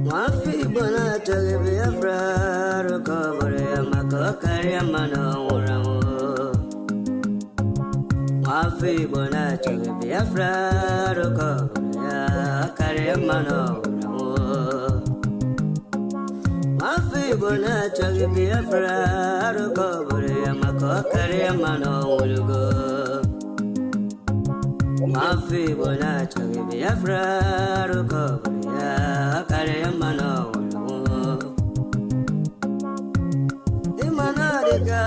Wafi bona toge Biafra recovery makokari amano uramo. Wafi bona toge Biafra recovery kari amano uramo. Wafi bona toge Biafra recovery makokari amano ulugo. Wafi bona toge Biafra recovery kari amano ulugo. Imanariga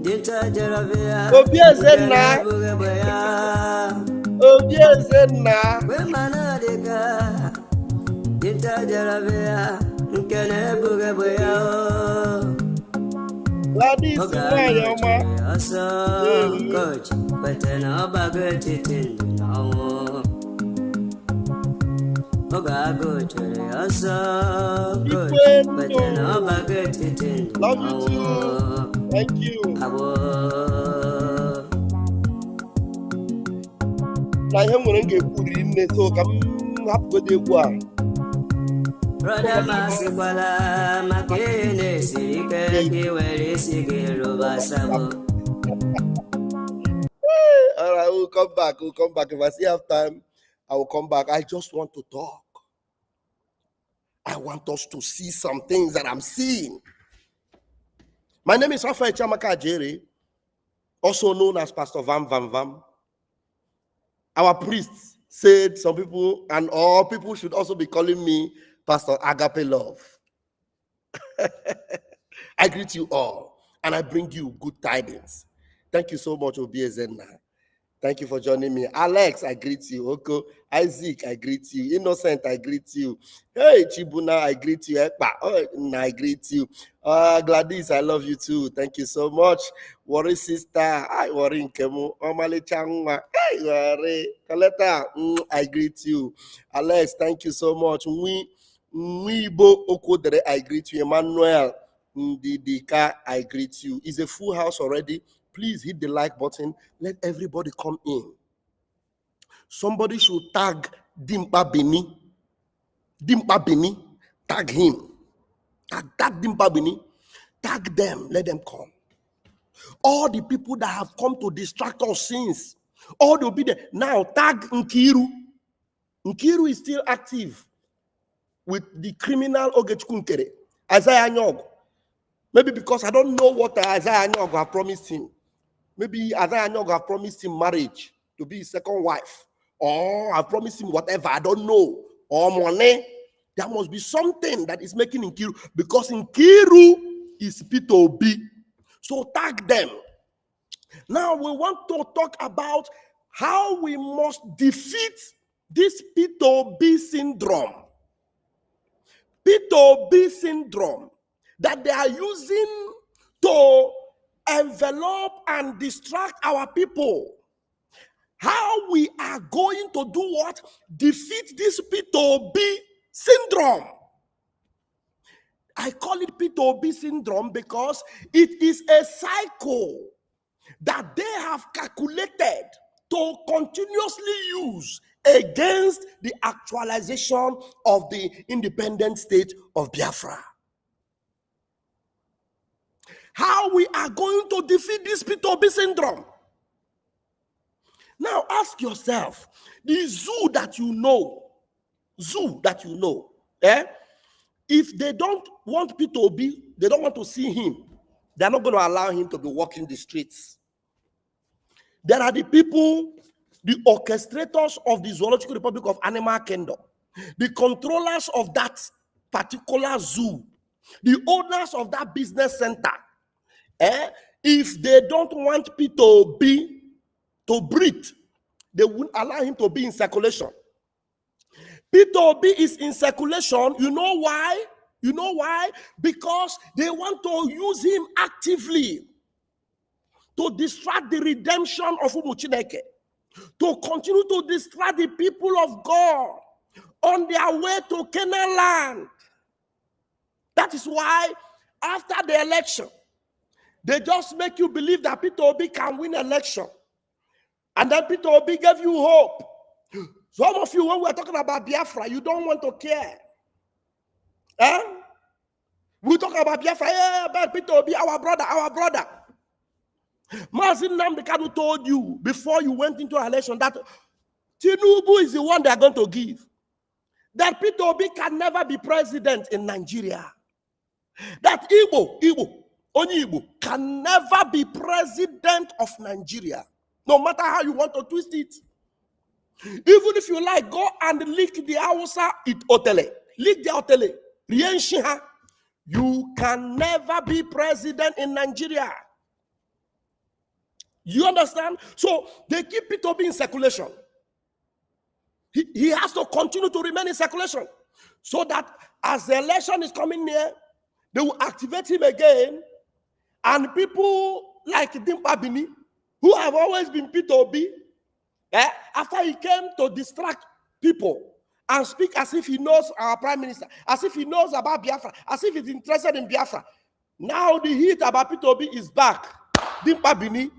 dinta jarabia Obiezena. Obiezena. Imanariga dinta jarabia nkene buge boya Ladies, Yoma. asa coach betena bagati tinno Oga coach asa coach betena bagati tinno Love you too. Thank you. Na ihe nwere ga-ekwuri nne so ka m hapụgodo egwu a. Brother Masikwala makene sirike kiwere sigero basabo. All right, we'll come back. We'll come back. If I still have time, I will come back. I just want to talk. I want us to see some things that I'm seeing. My name is Rafael Chamaka Ajere, also known as Pastor Vam Vam Vam. Our priests said some people, and all people should also be calling me Pastor Agape Love. I greet you all, and I bring you good tidings. Thank you so much, Obiezena. Thank you for joining me. Alex, I greet you. Oko, Isaac, I greet you. Innocent, I greet you. Hey, Chibuna, I greet you. I greet you. Gladys, I love you too. Thank you so much. Worry sister, I worry Nkemu. Omale Changwa, hey, worry. Kaleta, I greet you. Alex, thank you so much. Bo Okodere, I greet you. Emmanuel Ndidika, I greet you. It's a full house already. Please hit the like button. Let everybody come in. Somebody should tag Dimpa Bini. Dimpa Bini. Tag him. Tag Dimpa Bini. Tag them. Let them come. All the people that have come to distract us since. All they'll be there. Now tag Nkiru. Nkiru is still active with the criminal Ogechkunkere. Isaiah Nyog. Maybe because I don't know what Isaiah Nyog have promised him. Maybe Isaiah Nyog have promised him marriage to be his second wife. Or I promised him whatever, I don't know. Or money. There must be something that is making Nkiru. Because Nkiru is P2B. So tag them. Now we want to talk about how we must defeat this P2B syndrome. P2B syndrome that they are using to envelop and distract our people. How we are going to do what? Defeat this P2B syndrome. I call it P2B syndrome because it is a cycle that they have calculated to continuously use against the actualization of the independent state of Biafra. How we are going to defeat this P2B syndrome. Now ask yourself, the zoo that you know, if they don't want P2B, they don't want to see him, they're not going to allow him to be walking the streets. There are the people, the orchestrators of the Zoological Republic of Animal Kingdom, the controllers of that particular zoo, the owners of that business center. If they don't want P2B to breathe, they won't allow him to be in circulation. P2B is in circulation. You know why? You know why? Because they want to use him actively to distract the redemption of Umuchineke, to continue to distract the people of God on their way to Canaan land. That is why after the election, they just make you believe that P2B can win election. And then P2B gave you hope. Some of you, when we're talking about Biafra, you don't want to care. Eh? We talk about Biafra, about Peter Obi, our brother, our brother. Mazin Namdekanu told you before you went into election that Tinubu is the one they are going to give. That Peter Obi can never be president in Nigeria. That only Igbo, can never be president of Nigeria. No matter how you want to twist it. Even if you like, go and lick the Hausa Otele. Lick the Otele. Rienshiha. You can never be president in Nigeria. You understand? So they keep Peter Obi in circulation. He has to continue to remain in circulation. So that as the election is coming near, they will activate him again. And people like Dimpa Bini, who have always been Peter Obi, after he came to distract people and speak as if he knows our prime minister, as if he knows about Biafra, as if he's interested in Biafra. Now the heat about Peter Obi is back. Dimpa Bini,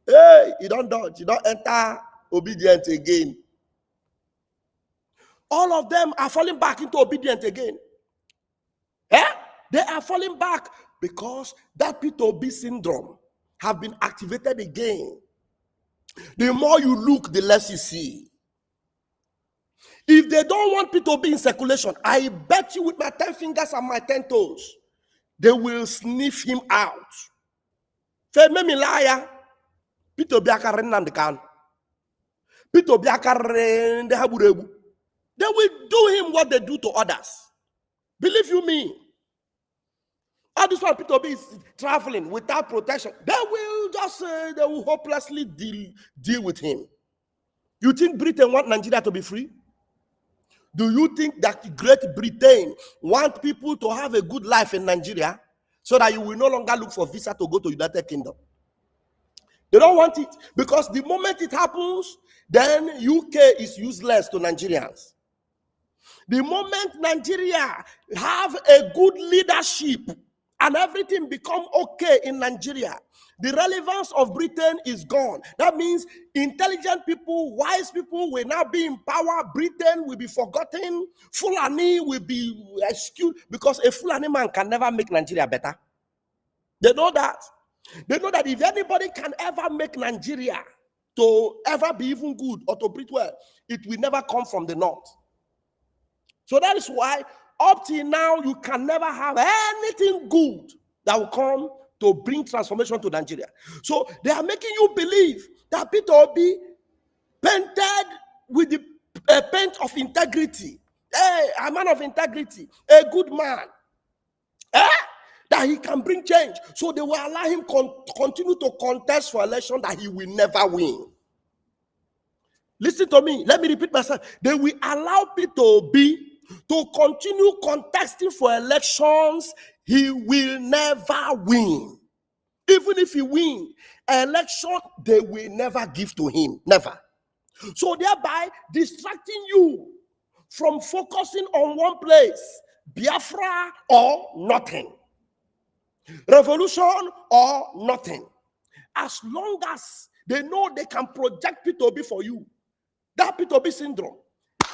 hey, you don't dodge, you don't enter obedient again. All of them are falling back into obedience again. They are falling back because that Peter Obi syndrome have been activated again. The more you look, the less you see. If they don't want Peter Obi in circulation, I bet you with my 10 fingers and my 10 toes, they will sniff him out. Fememi liar. Peter Obi akarren Namdekan. Peter Obi akarren the Haburebu. They will do him what they do to others. Believe you me. All this one, Peter Obi is traveling without protection. They will just they will hopelessly deal with him. You think Britain want Nigeria to be free? Do you think that Great Britain want people to have a good life in Nigeria so that you will no longer look for visa to go to United Kingdom? They don't want it because the moment it happens, then UK is useless to Nigerians. The moment Nigeria have a good leadership and everything become okay in Nigeria, the relevance of Britain is gone. That means intelligent people, wise people will now be in power. Britain will be forgotten. Fulani will be excused because a Fulani man can never make Nigeria better. They know that. They know that if anybody can ever make Nigeria to ever be even good or to breathe well, it will never come from the north. So that is why up till now, you can never have anything good that will come to bring transformation to Nigeria. So they are making you believe that Peter Obi painted with the paint of integrity, a man of integrity, a good man, that he can bring change. So they will allow him continue to contest for election that he will never win. Listen to me. Let me repeat myself. They will allow Peter Obi to continue contesting for elections he will never win. Even if he wins election, they will never give to him. Never. So thereby distracting you from focusing on one place, Biafra or nothing. Revolution or nothing. As long as they know they can project Peter Obi for you, that Peter Obi syndrome,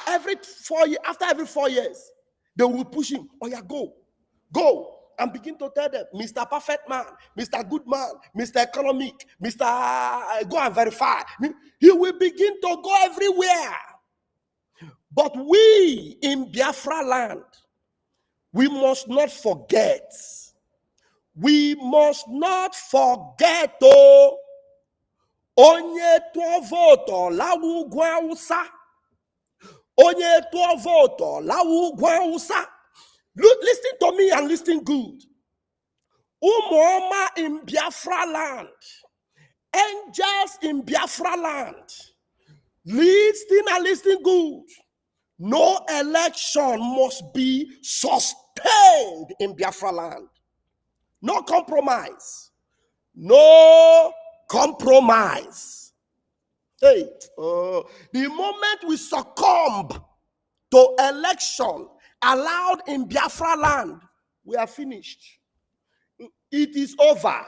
after every 4 years, they will push him. Oh yeah, go. And begin to tell them, Mr. Perfect Man, Mr. Good Man, Mr. Economic, Mr. Go and Verify. He will begin to go everywhere. But we in Biafra land, we must not forget. We must not forget, onye to vote lawu gwausa. Onye to vote lawu gwausa. Listen to me and listen good. Umoma in Biafra land. Angels in Biafra land. Listen and listen good. No election must be sustained in Biafra land. No compromise. No compromise. Hey, the moment we succumb to election allowed in Biafra land, we are finished. It is over.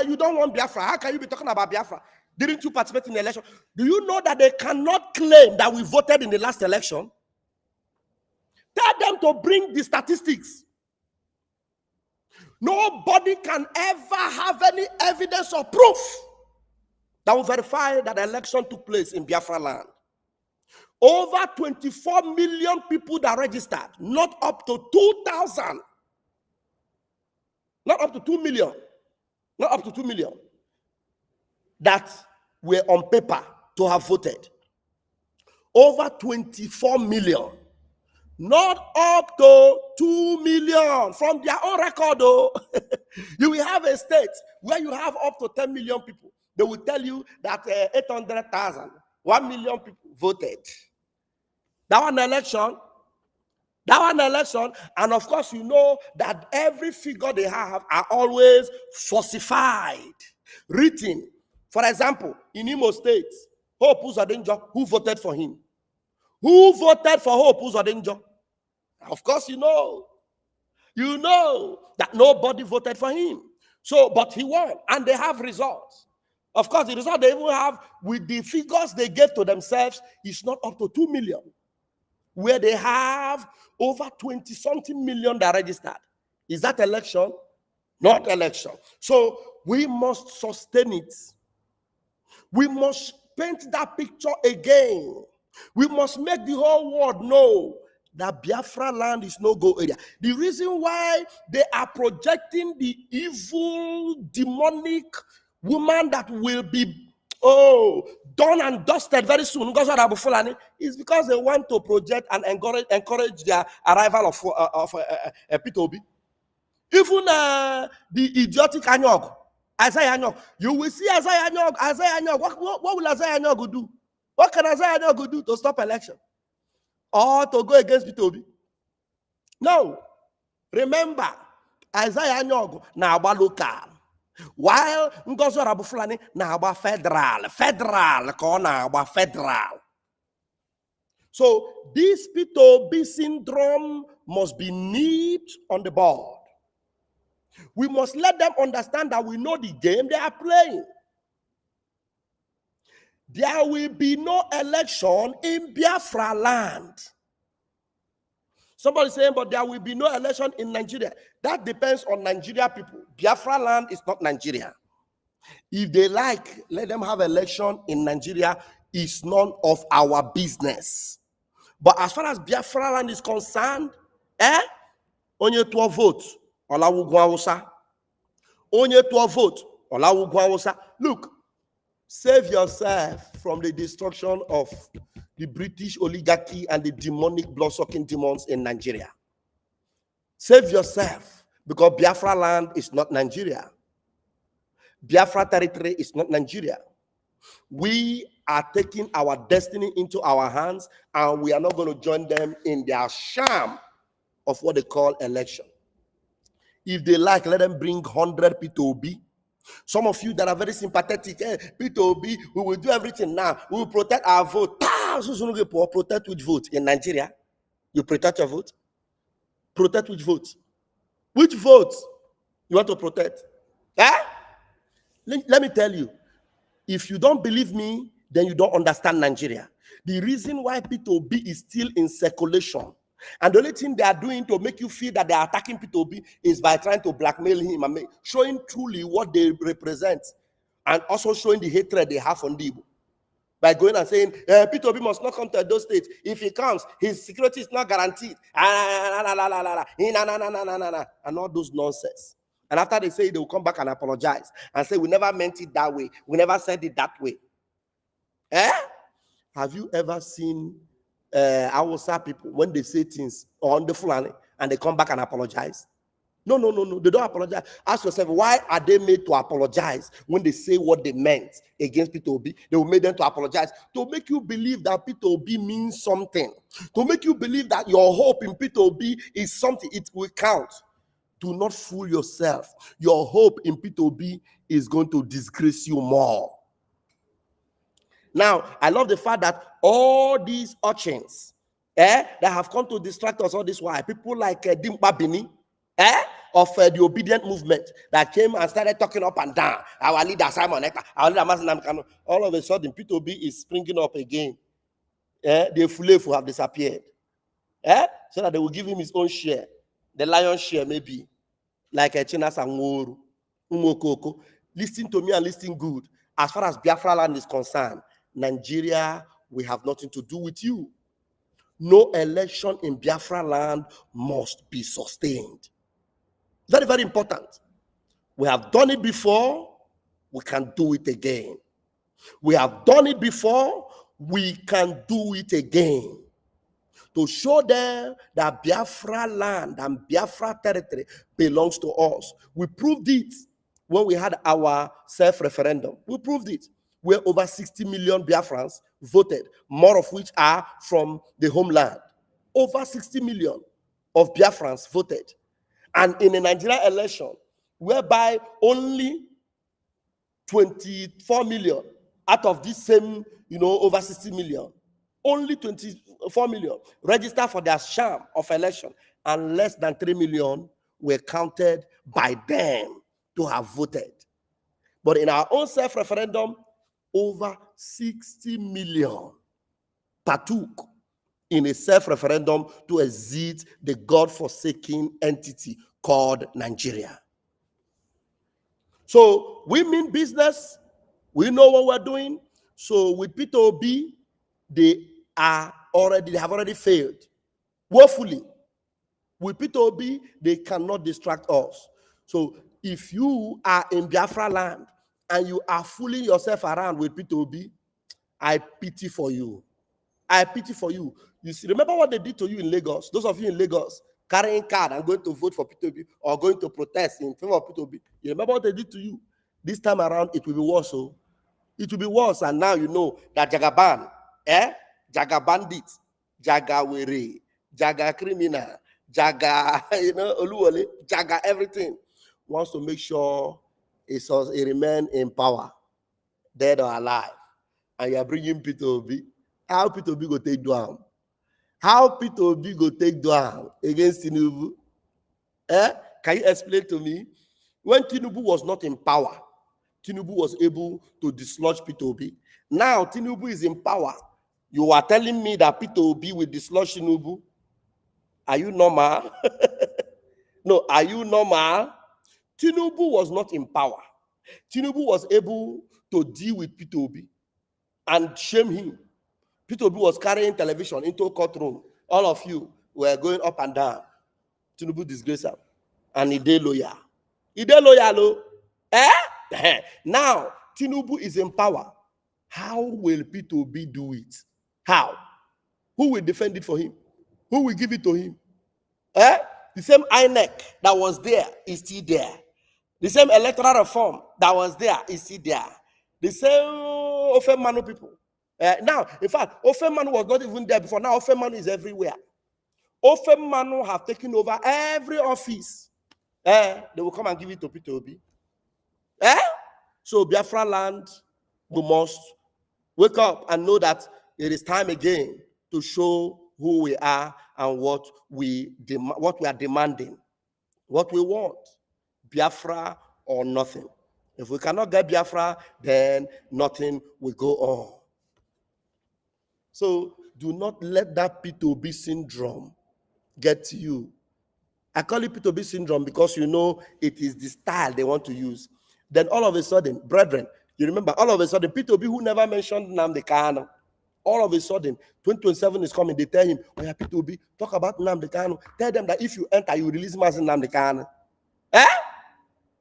You don't want Biafra. How can you be talking about Biafra? Didn't you participate in the election? Do you know that they cannot claim that we voted in the last election? Tell them to bring the statistics. Nobody can ever have any evidence or proof that will verify that the election took place in Biafra land. Over 24 million people that registered, not up to 2,000. Not up to 2 million. Not up to 2 million. That were on paper to have voted. Over 24 million. Not up to 2 million from their own record, though. You will have a state where you have up to 10 million people. They will tell you that 800,000, 1 million people voted. That one election. And of course, you know that every figure they have are always falsified, written. For example, in Imo State, Hope Uzodinjo, who voted for him? Who voted for Hope Uzodinjo? Of course, you know that nobody voted for him. So, but he won, and they have results. Of course, the result they even have with the figures they gave to themselves is not up to 2 million, where they have over 20-something million that registered. Is that election? Not election. So we must sustain it. We must paint that picture again. We must make the whole world know that Biafra land is no go area. The reason why they are projecting the evil, demonic woman that will be done and dusted very soon is because they want to project and encourage their arrival of P2B. Even the idiotic Anyog, Isaiah Anyog, you will see Isaiah Anyog. What will Isaiah Anyog do? What can Isaiah Anyog do to stop election? Or to go against P2B? No. Remember, Isaiah Anyog na aba local. While Ngozi Rabufulani na aba federal ka na aba federal. So this P2B syndrome must be nipped on the board. We must let them understand that we know the game they are playing. There will be no election in Biafra land. Somebody saying, but there will be no election in Nigeria. That depends on Nigeria people. Biafra land is not Nigeria. If they like, let them have election in Nigeria. It's none of our business. But as far as Biafra land is concerned, only 12 votes. Only 12 votes. Look, save yourself from the destruction of the British oligarchy and the demonic blood-sucking demons in Nigeria. Save yourself, because Biafra land is not Nigeria. Biafra territory is not Nigeria. We are taking our destiny into our hands, and we are not going to join them in their sham of what they call election. If they like, let them bring 100 P2B. Some of you that are very sympathetic, P2B, we will do everything now. We will protect our vote. Protect which vote in Nigeria? You protect your vote? Protect which vote? Which vote you want to protect? Let me tell you, if you don't believe me, then you don't understand Nigeria. The reason why P2B is still in circulation, and the only thing they are doing to make you feel that they are attacking P2B is by trying to blackmail him and showing truly what they represent, and also showing the hatred they have on Igbo. By going and saying, P2B must not come to those states. If he comes, his security is not guaranteed. And all those nonsense. And after they say, they will come back and apologize and say, we never meant it that way. We never said it that way. Have you ever seen Hausa people, when they say things on the Fulani and they come back and apologize? No. They don't apologize. Ask yourself, why are they made to apologize when they say what they meant against P2B? They will make them to apologize to make you believe that P2B means something, to make you believe that your hope in P2B is something. It will count. Do not fool yourself. Your hope in P2B is going to disgrace you more. Now, I love the fact that all these urchins that have come to distract us all this while, people like Dimpa Bini, of the obedient movement that came and started talking up and down. Our leader Simon Ekpa, our leader Masinam Kano. All of a sudden, P2B is springing up again. The Fulefu have disappeared. So that they will give him his own share, the lion's share maybe, like a China Sangoru, Umokoko. Listen to me and listen good. As far as Biafra land is concerned, Nigeria, we have nothing to do with you. No election in Biafra land must be sustained. Very, very important. We have done it before, we can do it again. We have done it before, we can do it again. To show them that Biafra land and Biafra territory belongs to us. We proved it when we had our self-referendum. We proved it. Where over 60 million Biafrans voted, more of which are from the homeland. Over 60 million of Biafrans voted. And in a Nigerian election, whereby only 24 million out of this same, over 60 million, only 24 million registered for their sham of election, and less than 3 million were counted by them to have voted. But in our own self-referendum, over 60 million partook in a self-referendum to exit the God-forsaken entity called Nigeria. So we mean business. We know what we're doing. So with Peter Obi, they have already failed woefully. With Peter Obi, they cannot distract us. So if you are in Biafra land and you are fooling yourself around with Peter Obi, I pity for you. I pity for you. You see, remember what they did to you in Lagos? Those of you in Lagos carrying card and going to vote for Peter Obi or going to protest in favor of Peter Obi. You remember what they did to you? This time around, it will be worse. So it will be worse. And now you know that Jagaban, Jaga bandit, Jaga were, Jaga criminal, Jaga, Oluwole, Jaga everything, wants to make sure it remain in power, dead or alive. And you are bringing Peter Obi. How Peter Obi go take down? How Peter Obi go take down against Tinubu? Can you explain to me? When Tinubu was not in power, Tinubu was able to dislodge Peter Obi. Now Tinubu is in power. You are telling me that Peter Obi will dislodge Tinubu? Are you normal? No, are you normal? Tinubu was not in power. Tinubu was able to deal with Peter Obi and shame him. Peter Obi was carrying television into a courtroom. All of you were going up and down. Tinubu disgrace him. And he did lawyer. He did lawyer, Now, Tinubu is in power. How will Peter Obi do it? How? Who will defend it for him? Who will give it to him? The same INEC that was there is still there. The same electoral reform that was there is still there. The same Ofemanu people. Now, in fact, Ofemanu was not even there before. Now, Ofemanu is everywhere. Ofemanu have taken over every office. They will come and give it to Peter Obi. So, Biafra land, we must wake up and know that it is time again to show who we are and what we are demanding, what we want. Biafra or nothing. If we cannot get Biafra, then nothing will go on. So do not let that P2B syndrome get to you. I call it P2B syndrome because you know it is the style they want to use. Then all of a sudden, brethren, you remember, all of a sudden, P2B who never mentioned Nnamdi Kanu, all of a sudden, 2027 is coming, they tell him, oh yeah, P2B, talk about Nnamdi Kanu. Tell them that if you enter, you release him as Nnamdi Kanu.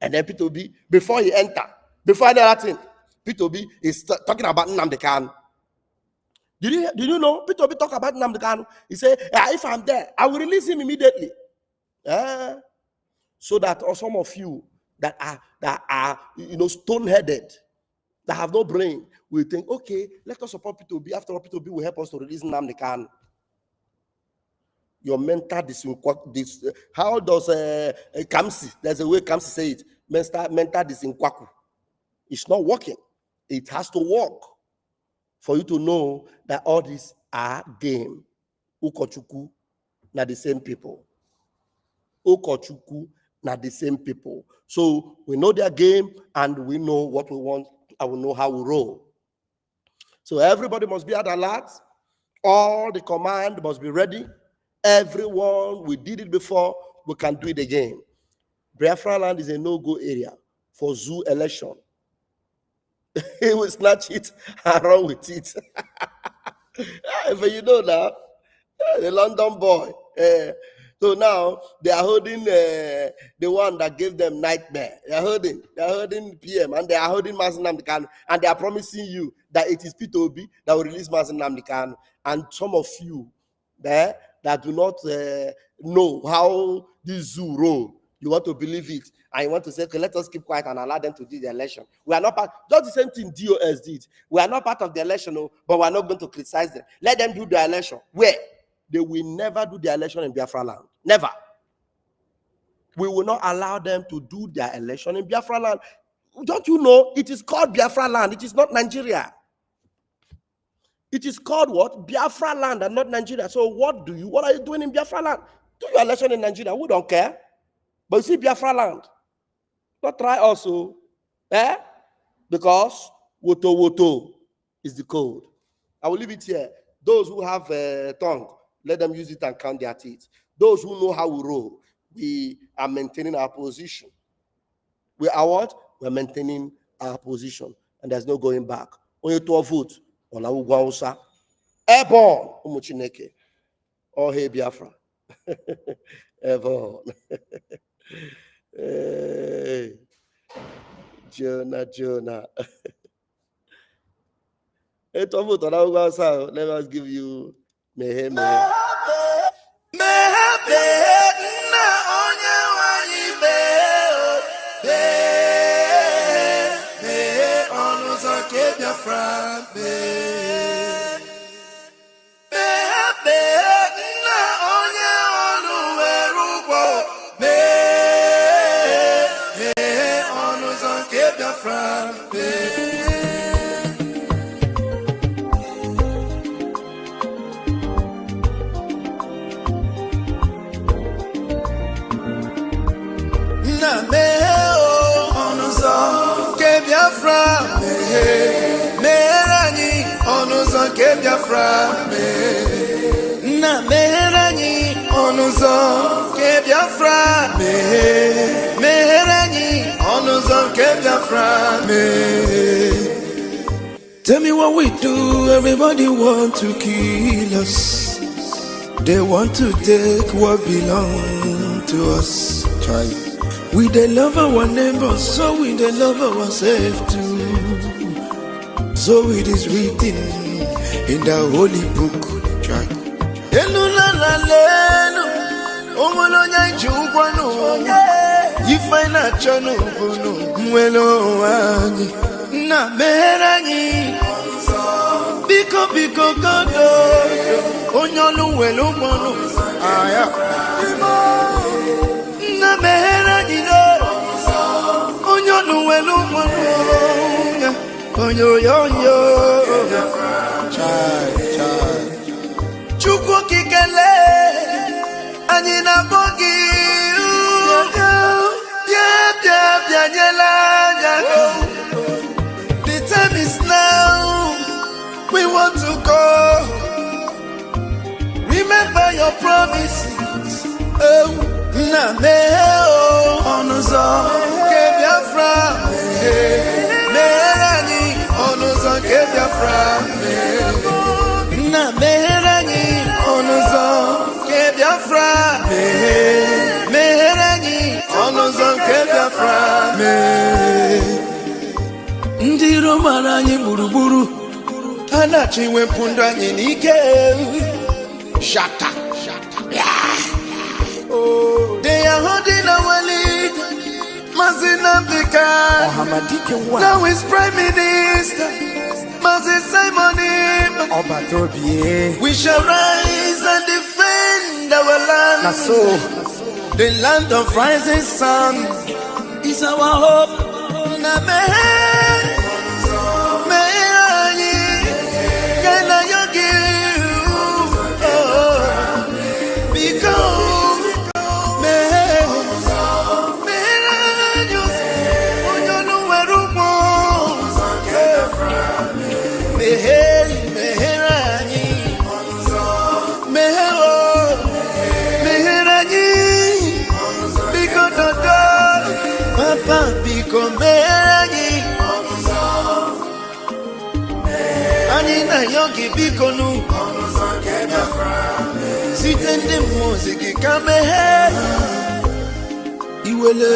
And then P2B, before he enter, before any other thing, P2B is talking about Nnamdi Kanu. Did you know P2B talk about Nnamdi Kanu? He said, if I'm there, I will release him immediately. So that some of you that are stone-headed, that have no brain, will think, okay, let us support P2B. After all, P2B will help us to release Nnamdi Kanu. Your mental how does Kamsi? There's a way Kamsi say it. Mental disinkwaku. It's not working. It has to work for you to know that all these are game. Ukochuku, not the same people. Ukochuku, not the same people. So we know their game and we know what we want and we know how we roll. So everybody must be at alert. All the command must be ready. Everyone, we did it before, we can do it again. Biafra land is a no-go area for zoo election. He will snatch it and run with it. But you know now, the London boy. So now they are holding the one that gave them nightmare. They are holding PM, and they are holding Mazen Nnamdi Kanu, and they are promising you that it is Peter Obi that will release Mazen Nnamdi Kanu. And some of you there that do not know how this zoo roll, you want to believe it, and you want to say, okay, let us keep quiet and allow them to do the election. We are not part, just the same thing DOS did. We are not part of the election, but we are not going to criticize them. Let them do the election. Where? They will never do the election in Biafra land. Never. We will not allow them to do their election in Biafra land. Don't you know it is called Biafra land? It is not Nigeria. It is called what? Biafra land and not Nigeria. So what are you doing in Biafra land? Do your election in Nigeria. We don't care. But you see Biafra land. Not try also. Because woto is the code. I will leave it here. Those who have a tongue, let them use it and count their teeth. Those who know how we roll, we are maintaining our position. We are what? We're maintaining our position. And there's no going back. Only to a vote. Airborne. Umuchineke. Oh, hey, Biafra. Airborne. Hey. Jonah. Let us give you mehe. Tell me what we do, everybody want to kill us. They want to take what belongs to us. We they love our neighbors, so we they love ourselves too. So it is written in the holy book. You find a na meranyi biko godo onyolu welu mono aya na meranyi no onyolu welu mono onyo chai chukwu kikele anyị na bogi bia nyela. The time is now. We want to go. Remember your promises. Oh, na me oh, onuzo ke Biafra. Merani onuzo ke Biafra. Na merani onuzo ke Biafra. Merani onuzo ke Biafra. Ndi Roma anyị gburugburu anachi wepụ ndụ anyị n'ike. Shata. They are holding our lead. Mazen Nnamdi Kanu. Now is Prime Minister. Mazen Simon. We shall rise and defend our land. The land of rising sun is our hope. Papa biko merenyi Ani na yogi biko nu Site ndị mmụọ ozi gị ka meghe iwele